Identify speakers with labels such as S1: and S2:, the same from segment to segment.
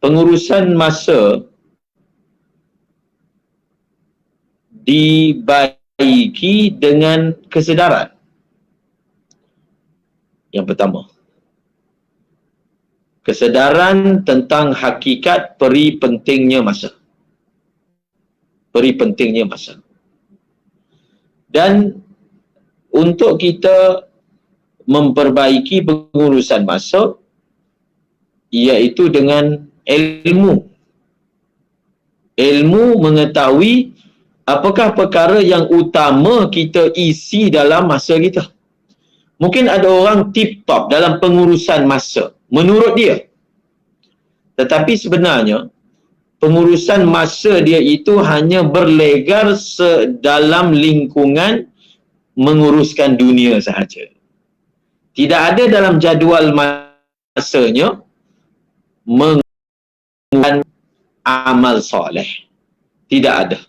S1: pengurusan masa dibaiki dengan kesedaran. Yang pertama, kesedaran tentang hakikat peri pentingnya masa. Peri pentingnya masa. Dan untuk kita memperbaiki pengurusan masa, iaitu dengan ilmu. Ilmu mengetahui apakah perkara yang utama kita isi dalam masa kita. Mungkin ada orang tip-top dalam pengurusan masa, menurut dia. Tetapi sebenarnya, pengurusan masa dia itu hanya berlegar dalam lingkungan menguruskan dunia sahaja. Tidak ada dalam jadual masanya menguruskan amal soleh. Tidak ada.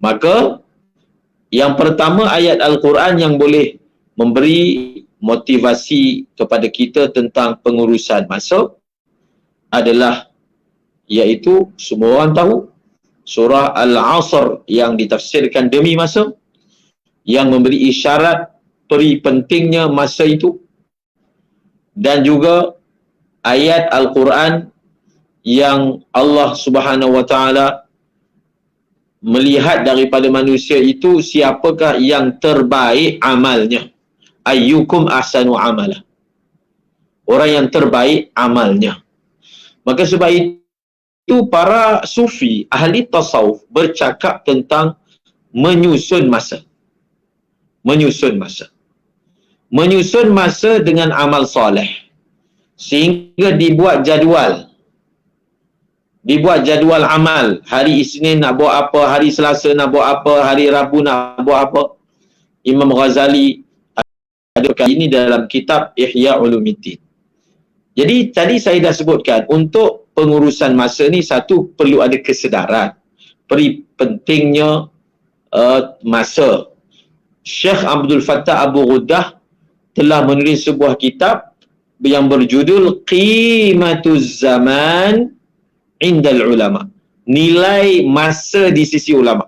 S1: Maka, yang pertama ayat Al-Quran yang boleh memberi motivasi kepada kita tentang pengurusan masa adalah, iaitu semua orang tahu, surah Al-Asr yang ditafsirkan demi masa, yang memberi isyarat peri pentingnya masa itu, dan juga ayat Al-Quran yang Allah Subhanahu wa Ta'ala melihat daripada manusia itu siapakah yang terbaik amalnya. Ayyukum ahsanu amala. Orang yang terbaik amalnya. Maka sebab itu para sufi, ahli tasawuf bercakap tentang menyusun masa. Menyusun masa. Menyusun masa dengan amal soleh. Sehingga dibuat jadual. Dibuat jadual amal. Hari Isnin nak buat apa, hari Selasa nak buat apa, hari Rabu nak buat apa. Imam Ghazali ada kali ini dalam kitab Ihya Ulumuddin. Jadi tadi saya dah sebutkan, untuk pengurusan masa ni, satu, perlu ada kesedaran peri pentingnya masa. Syekh Abdul Fattah Abu Ghuddah telah menulis sebuah kitab yang berjudul Qimatuz Zaman Indal Ulama. Nilai masa di sisi ulama.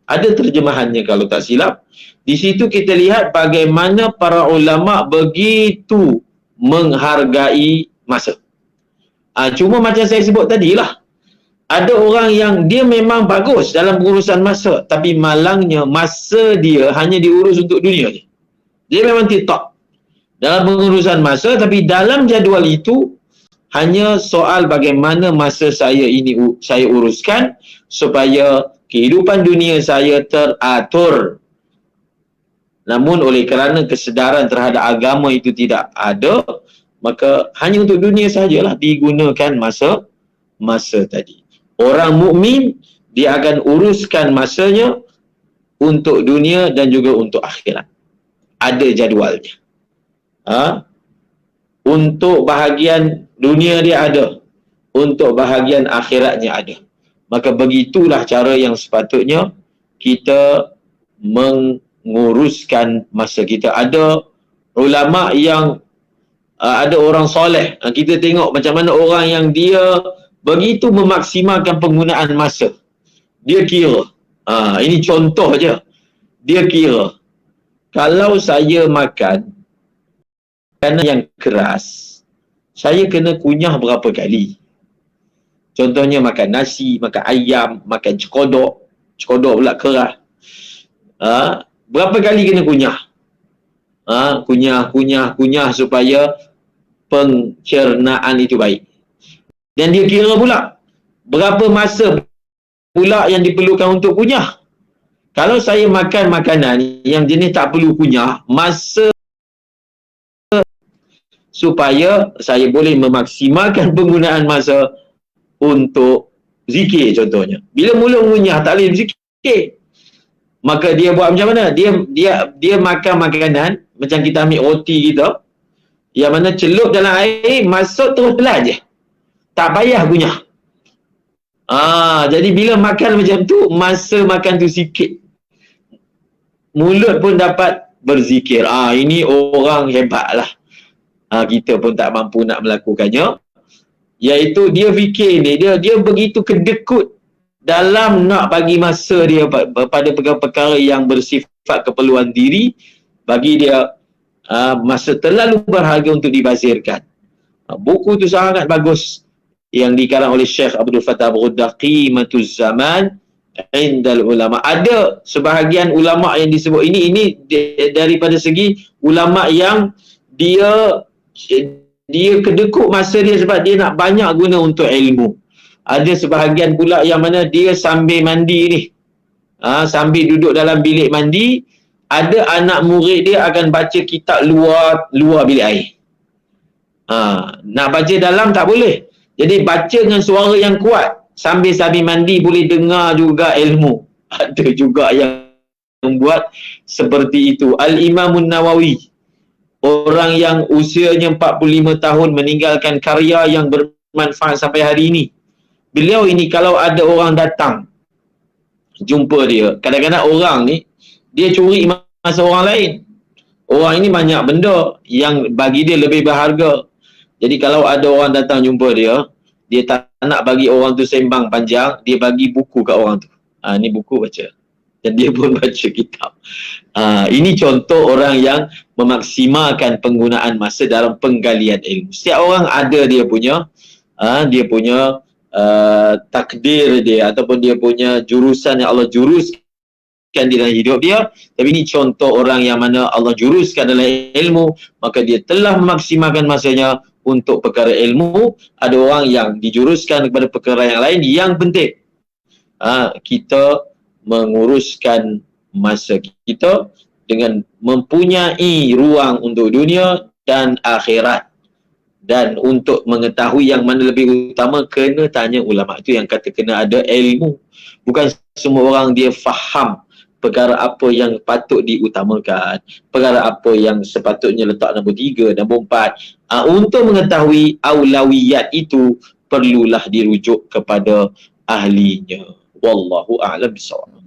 S1: Ada terjemahannya kalau tak silap. Di situ kita lihat bagaimana para ulama begitu menghargai masa. Cuma macam saya sebut tadilah, ada orang yang dia memang bagus dalam pengurusan masa, tapi malangnya masa dia hanya diurus untuk dunia je. Dia memang tip-top dalam pengurusan masa, tapi dalam jadual itu hanya soal bagaimana masa saya ini saya uruskan supaya kehidupan dunia saya teratur. Namun oleh kerana kesedaran terhadap agama itu tidak ada, maka hanya untuk dunia sahajalah digunakan masa tadi. Orang mukmin dia akan uruskan masanya untuk dunia dan juga untuk akhirat. Ada jadualnya. Untuk bahagian dunia dia ada, untuk bahagian akhiratnya ada. Maka begitulah cara yang sepatutnya kita menguruskan masa kita. Ada ulama yang ada orang soleh, kita tengok macam mana orang yang dia begitu memaksimalkan penggunaan masa. Dia kira, ini contoh je, dia kira kalau saya makan makanan yang keras, saya kena kunyah berapa kali. Contohnya makan nasi, makan ayam, makan cekodok pula keras. Berapa kali kena kunyah? Kunyah supaya pencernaan itu baik. Dan dia kira pula berapa masa pula yang diperlukan untuk kunyah. Kalau saya makan makanan yang jenis tak perlu kunyah, masa supaya saya boleh memaksimalkan penggunaan masa untuk zikir contohnya. Bila mula mengunyah tak boleh zikir, maka dia buat macam mana? Dia makan makanan macam kita ambil roti kita, yang mana celup dalam air, masuk terus telan je, tak payah kunyah. Jadi bila makan macam tu, masa makan tu sikit, mulut pun dapat berzikir. Ini orang hebat lah. Kita pun tak mampu nak melakukannya. Iaitu dia fikir ni, dia begitu kedekut dalam nak bagi masa dia pada perkara-perkara yang bersifat keperluan diri, bagi dia masa terlalu berharga untuk dibazirkan. Buku tu sangat bagus yang dikarang oleh Syekh Abdul Fattah Bughdad, Qimatuz Zaman Indal Ulama. Ada sebahagian ulama yang disebut ini daripada segi ulama yang dia kedekut masa dia sebab dia nak banyak guna untuk ilmu. Ada sebahagian pula yang mana dia sambil mandi ni, sambil duduk dalam bilik mandi, ada anak murid dia akan baca kitab luar bilik air. Nak baca dalam tak boleh. Jadi baca dengan suara yang kuat, sambil mandi boleh dengar juga ilmu. Ada juga yang membuat seperti itu. Al-Imamun Nawawi, orang yang usianya 45 tahun, meninggalkan karya yang bermanfaat sampai hari ini. Beliau ini kalau ada orang datang jumpa dia, kadang-kadang orang ni dia curi masa orang lain. Orang ini banyak benda yang bagi dia lebih berharga. Jadi kalau ada orang datang jumpa dia tak nak bagi orang tu sembang panjang, dia bagi buku kat orang tu. Ni buku baca. Dan dia pun baca kitab. Ini contoh orang yang memaksimalkan penggunaan masa dalam penggalian ilmu. Setiap orang ada dia punya takdir dia, ataupun dia punya jurusan yang Allah juruskan di dalam hidup dia. Tapi ini contoh orang yang mana Allah juruskan dalam ilmu, maka dia telah memaksimalkan masanya untuk perkara ilmu. Ada orang yang dijuruskan kepada perkara yang lain. Yang penting kita menguruskan masa kita dengan mempunyai ruang untuk dunia dan akhirat. Dan untuk mengetahui yang mana lebih utama, kena tanya ulama. Itu yang kata kena ada ilmu. Bukan semua orang dia faham perkara apa yang patut diutamakan, perkara apa yang sepatutnya letak nombor 3, nombor 4. Untuk mengetahui aulawiyat itu, perlulah dirujuk kepada ahlinya. Wallahu a'lam bishawab.